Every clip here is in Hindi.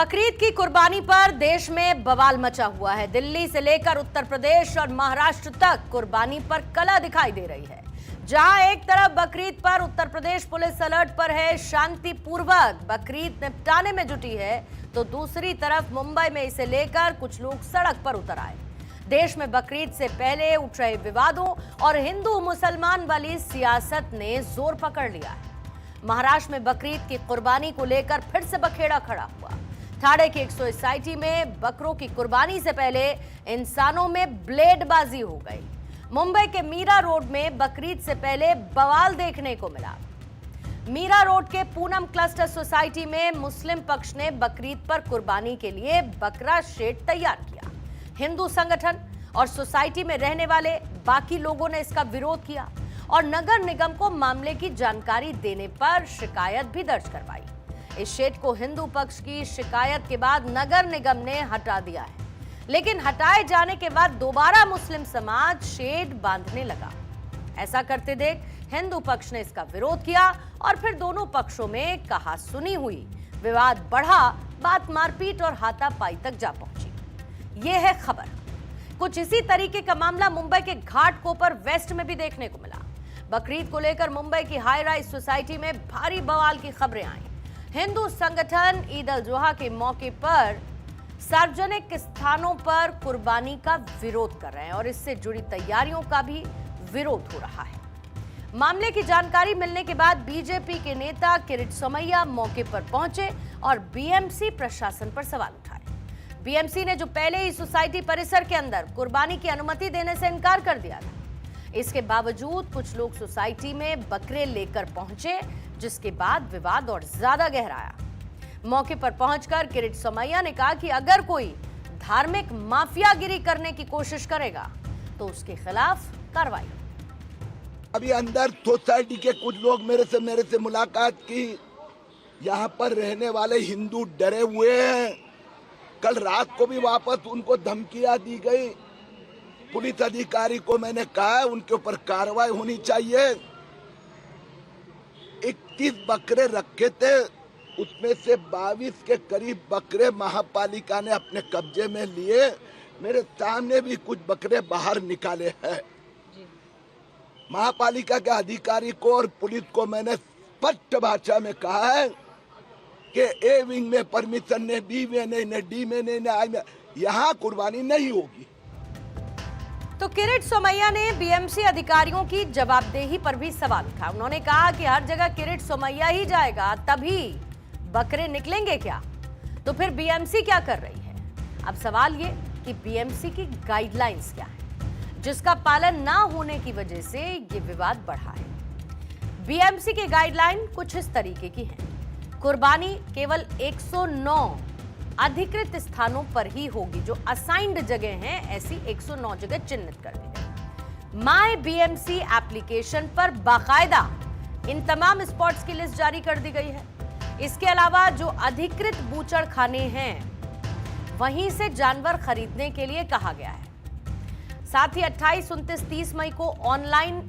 बकरीद की कुर्बानी पर देश में बवाल मचा हुआ है। दिल्ली से लेकर उत्तर प्रदेश और महाराष्ट्र तक कुर्बानी पर कला दिखाई दे रही है। जहां एक तरफ बकरीद पर उत्तर प्रदेश पुलिस अलर्ट पर है, शांतिपूर्वक बकरीद निपटाने में जुटी है, तो दूसरी तरफ मुंबई में इसे लेकर कुछ लोग सड़क पर उतर आए। देश में बकरीद से पहले उठ रहे विवादों और हिंदू मुसलमान वाली सियासत ने जोर पकड़ लिया है। महाराष्ट्र में बकरीद की कुर्बानी को लेकर फिर से बखेड़ा खड़ा हुआ। ठाणे की एक सोसाइटी में बकरों की कुर्बानी से पहले इंसानों में ब्लेडबाजी हो गई। मुंबई के मीरा रोड में बकरीद से पहले बवाल देखने को मिला। मीरा रोड के पूनम क्लस्टर सोसाइटी में मुस्लिम पक्ष ने बकरीद पर कुर्बानी के लिए बकरा शेड तैयार किया। हिंदू संगठन और सोसाइटी में रहने वाले बाकी लोगों ने इसका विरोध किया और नगर निगम को मामले की जानकारी देने पर शिकायत भी दर्ज करवाई। इस शेड को हिंदू पक्ष की शिकायत के बाद नगर निगम ने हटा दिया है, लेकिन हटाए जाने के बाद दोबारा मुस्लिम समाज शेड बांधने लगा। ऐसा करते देख हिंदू पक्ष ने इसका विरोध किया और फिर दोनों पक्षों में कहासुनी हुई। विवाद बढ़ा, बात मारपीट और हाथापाई तक जा पहुंची। ये है खबर। कुछ इसी तरीके का मामला मुंबई के घाटकोपर वेस्ट में भी देखने को मिला। बकरीद को लेकर मुंबई की हाई राइज सोसाइटी में भारी बवाल की खबरें आई। हिंदू संगठन ईद अल जुहा के मौके पर सार्वजनिक स्थानों पर कुर्बानी का विरोध कर रहे हैं और इससे जुड़ी तैयारियों का भी विरोध हो रहा है। मामले की जानकारी मिलने के बाद बीजेपी के नेता किरीट सोमैया मौके पर पहुंचे और बीएमसी प्रशासन पर सवाल उठाए। बीएमसी ने जो पहले ही सोसाइटी परिसर के अंदर कुर्बानी की अनुमति देने से इनकार कर दिया था, इसके बावजूद कुछ लोग सोसाइटी में बकरे लेकर पहुंचे, जिसके बाद विवाद और ज्यादा गहराया। मौके पर पहुंचकर किरीट सोमैया ने कहा कि अगर कोई धार्मिक माफियागिरी करने की कोशिश करेगा तो उसके खिलाफ कार्रवाई। अभी अंदर सोसाइटी के कुछ लोग मेरे से मुलाकात की। यहाँ पर रहने वाले हिंदू डरे हुए हैं। कल रात को भी वापस उनको धमकियां दी गई। पुलिस अधिकारी को मैंने कहा उनके ऊपर कार्रवाई होनी चाहिए। 21 बकरे रखे थे, उसमें से 22 के करीब बकरे महापालिका ने अपने कब्जे में लिए। मेरे सामने भी कुछ बकरे बाहर निकाले हैं। महापालिका के अधिकारी को और पुलिस को मैंने स्पष्ट भाषा में कहा है कि ए विंग में परमिशन ने, बी में नहीं, ने डी में नहीं, आई में, यहाँ कुर्बानी नहीं होगी। तो किरीट सोमैया ने बीएमसी अधिकारियों की जवाबदेही पर भी सवाल उठाया। उन्होंने कहा कि हर जगह किरीट सोमैया ही जाएगा, तभी बकरे निकलेंगे क्या? तो फिर बीएमसी क्या कर रही है? अब सवाल ये कि बीएमसी की गाइडलाइंस क्या है, जिसका पालन ना होने की वजह से ये विवाद बढ़ा है। बीएमसी की गाइडलाइन कुछ इस तरीके की है। कुर्बानी केवल 109 अधिकृत स्थानों पर ही होगी। जो असाइंड जगह हैं, ऐसी 109 जगह चिन्हित कर दी गई। माय बीएमसी एप्लीकेशन पर बाकायदा इन तमाम स्पॉट्स की लिस्ट जारी कर दी गई है। इसके अलावा जो अधिकृत बूचड़ खाने हैं, वहीं से जानवर खरीदने के लिए कहा गया है। साथ ही 28, 29, 30 मई को ऑनलाइन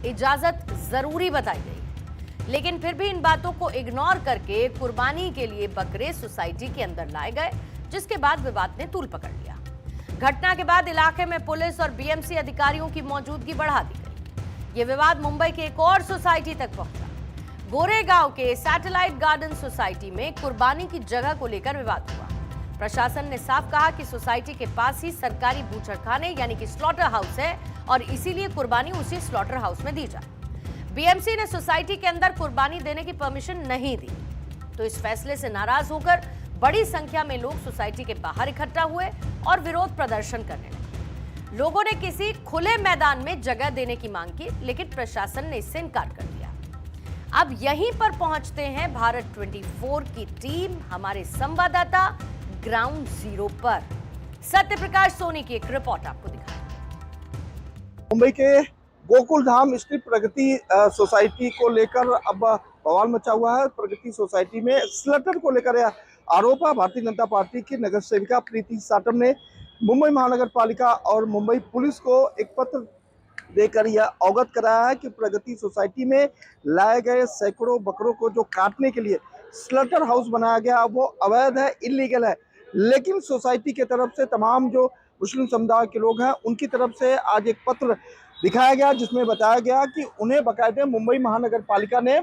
इजाजत जरूरी बताई गई, लेकिन फिर भी इन बातों को इग्नोर करके कुर्बानी के लिए बकरे सोसाइटी के अंदर लाए गए, जिसके बाद विवाद ने तूल पकड़ लिया। घटना के बाद इलाके में पुलिस और बीएमसी अधिकारियों की मौजूदगी बढ़ा दी गई। ये विवाद मुंबई के एक और सोसाइटी तक पहुंचा। गोरेगांव के सैटेलाइट गार्डन सोसाइटी में कुर्बानी की जगह को लेकर विवाद हुआ। प्रशासन ने साफ कहा कि सोसाइटी के पास ही सरकारी बूचड़खाने यानी कि स्लॉटर हाउस है और इसीलिए कुर्बानी उसी स्लॉटर हाउस में दी जाए। बीएमसी ने सोसाइटी के अंदर कुर्बानी देने की परमिशन नहीं दी, तो इस फैसले से नाराज होकर बड़ी संख्या में लोग सोसाइटी के बाहर इकट्ठा हुए और विरोध प्रदर्शन करने लगे। लोगों ने किसी खुले मैदान में जगह देने की मांग की, लेकिन प्रशासन ने इससे इनकार कर दिया। अब यहीं पर पहुंचते हैं भारत 24 की टीम, हमारे संवाददाता ग्राउंड जीरो पर। सत्य प्रकाश सोनी की एक रिपोर्ट आपको दिखाएं। मुंबई के गोकुल धाम स्थित प्रगति सोसाइटी को लेकर अब बवाल मचा हुआ है। प्रगति सोसाइटी में स्लटर को लेकर आरोप है। भारतीय जनता पार्टी की नगर सेविका प्रीति साटम ने मुंबई महानगर पालिका और मुंबई पुलिस को एक पत्र देकर यह अवगत कराया है कि प्रगति सोसाइटी में लाए गए सैकड़ों बकरों को जो काटने के लिए स्लटर हाउस बनाया गया वो अवैध है, इलीगल है। लेकिन सोसाइटी की तरफ से तमाम जो मुस्लिम समुदाय के लोग हैं उनकी तरफ से आज एक पत्र दिखाया गया जिसमें बताया गया कि उन्हें बाकायदे मुंबई महानगर पालिका ने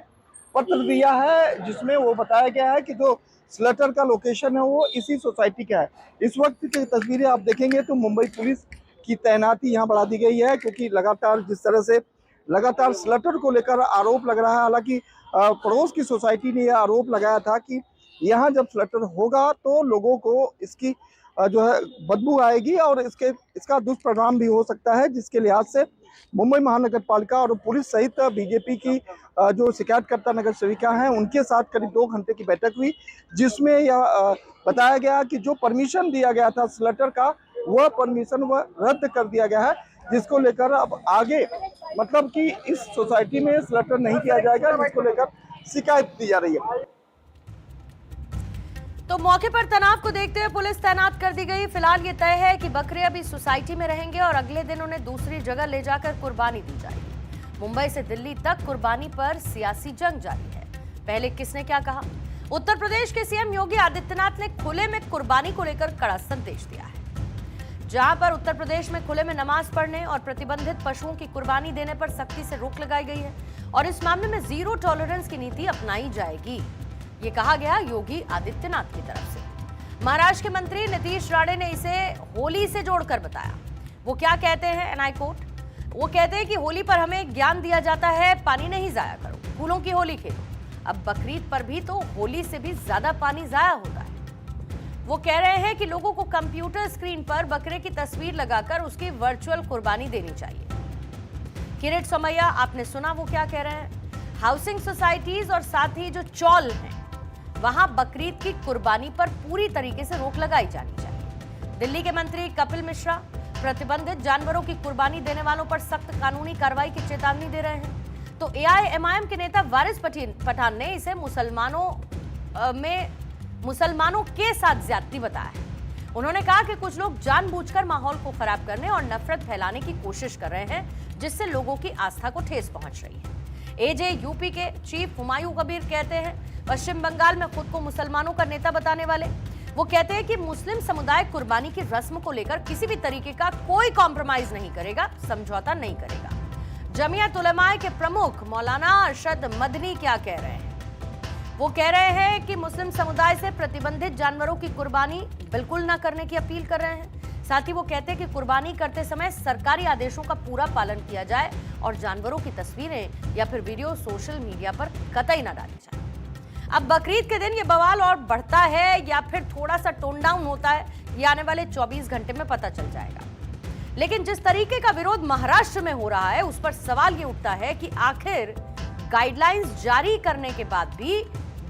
पत्र दिया है, जिसमें वो बताया गया है कि जो स्लटर का लोकेशन है वो इसी सोसाइटी का है। इस वक्त की तस्वीरें आप देखेंगे तो मुंबई पुलिस की तैनाती यहाँ बढ़ा दी गई है, क्योंकि लगातार जिस तरह से लगातार स्लटर को लेकर आरोप लग रहा है। हालांकि पड़ोस की सोसाइटी ने यह आरोप लगाया था कि यहाँ जब स्लटर होगा तो लोगों को इसकी जो है बदबू आएगी और इसका दुष्परिणाम भी हो सकता है, जिसके लिहाज से मुंबई महानगर पालिका और पुलिस सहित बीजेपी की जो शिकायतकर्ता नगर सेविका हैं उनके साथ करीब 2 घंटे की बैठक हुई, जिसमें यह बताया गया कि जो परमिशन दिया गया था स्लटर का वह परमिशन वह रद्द कर दिया गया है, जिसको लेकर अब आगे मतलब कि इस सोसाइटी में स्लटर नहीं किया जाएगा, जिसको लेकर शिकायत दी जा रही है। तो मौके पर तनाव को देखते हुए पुलिस तैनात कर दी गई। फिलहाल ये तय है कि बकरे अभी सोसाइटी में रहेंगे और अगले दिन उन्हें दूसरी जगह ले जाकर कुर्बानी दी जाएगी। मुंबई से दिल्ली तक कुर्बानी पर सियासी जंग जारी है। पहले किसने क्या कहा? उत्तर प्रदेश के सीएम योगी आदित्यनाथ ने खुले में कुर्बानी को लेकर कड़ा संदेश दिया है। जहां पर उत्तर प्रदेश में खुले में नमाज पढ़ने और प्रतिबंधित पशुओं की कुर्बानी देने पर सख्ती से रोक लगाई गई है और इस मामले में जीरो टॉलरेंस की नीति अपनाई जाएगी, ये कहा गया योगी आदित्यनाथ की तरफ से। महाराष्ट्र के मंत्री नीतीश राणे ने इसे होली से जोड़कर बताया। वो क्या कहते हैं, एंड आई कोट, वो कहते हैं कि होली पर हमें ज्ञान दिया जाता है, पानी नहीं जाया करो, फूलों की होली खेलो। अब बकरीद पर भी तो होली से भी ज्यादा पानी जाया होता है। वो कह रहे हैं कि लोगों को कंप्यूटर स्क्रीन पर बकरे की तस्वीर लगाकर उसकी वर्चुअल कुर्बानी देनी चाहिए। किरीट सोमैया, आपने सुना वो क्या कह रहे हैं। हाउसिंग सोसाइटीज और साथ ही जो चौल हैं वहां बकरीद की कुर्बानी पर पूरी तरीके से रोक लगाई जानी चाहिए। दिल्ली के मंत्री कपिल मिश्रा प्रतिबंधित जानवरों की कुर्बानी देने वालों पर सख्त कानूनी कार्रवाई की चेतावनी दे रहे हैं। तो एआईएमआईएम के नेता वारिस पठान ने इसे मुसलमानों के साथ ज्यादती बताया है। उन्होंने कहा कि कुछ लोग जानबूझकर माहौल को खराब करने और नफरत फैलाने की कोशिश कर रहे हैं, जिससे लोगों की आस्था को ठेस पहुंच रही है। एजेयूपी के चीफ हुमायूं कबीर कहते हैं, पश्चिम बंगाल में खुद को मुसलमानों का नेता बताने वाले, वो कहते हैं कि मुस्लिम समुदाय कुर्बानी की रस्म को लेकर किसी भी तरीके का कोई कॉम्प्रोमाइज नहीं करेगा, समझौता नहीं करेगा। जमीयत उलमा के प्रमुख मौलाना अरशद मदनी क्या कह रहे हैं? वो कह रहे हैं कि मुस्लिम समुदाय से प्रतिबंधित जानवरों की कुर्बानी बिल्कुल ना करने की अपील कर रहे हैं। साथ ही वो कहते हैं कि कुर्बानी करते समय सरकारी आदेशों का पूरा पालन किया जाए और जानवरों की तस्वीरें या फिर वीडियो सोशल मीडिया पर कतई ना डाली जाए। अब बकरीद के दिन ये बवाल और बढ़ता है या फिर थोड़ा सा टोन डाउन होता है, ये आने वाले 24 घंटे में पता चल जाएगा। लेकिन जिस तरीके का विरोध महाराष्ट्र में हो रहा है उस पर सवाल ये उठता है कि आखिर गाइडलाइंस जारी करने के बाद भी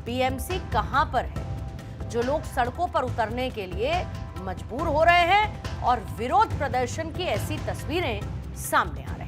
बीएमसी कहां पर है? जो लोग सड़कों पर उतरने के लिए मजबूर हो रहे हैं और विरोध प्रदर्शन की ऐसी तस्वीरें सामने आ रही हैं।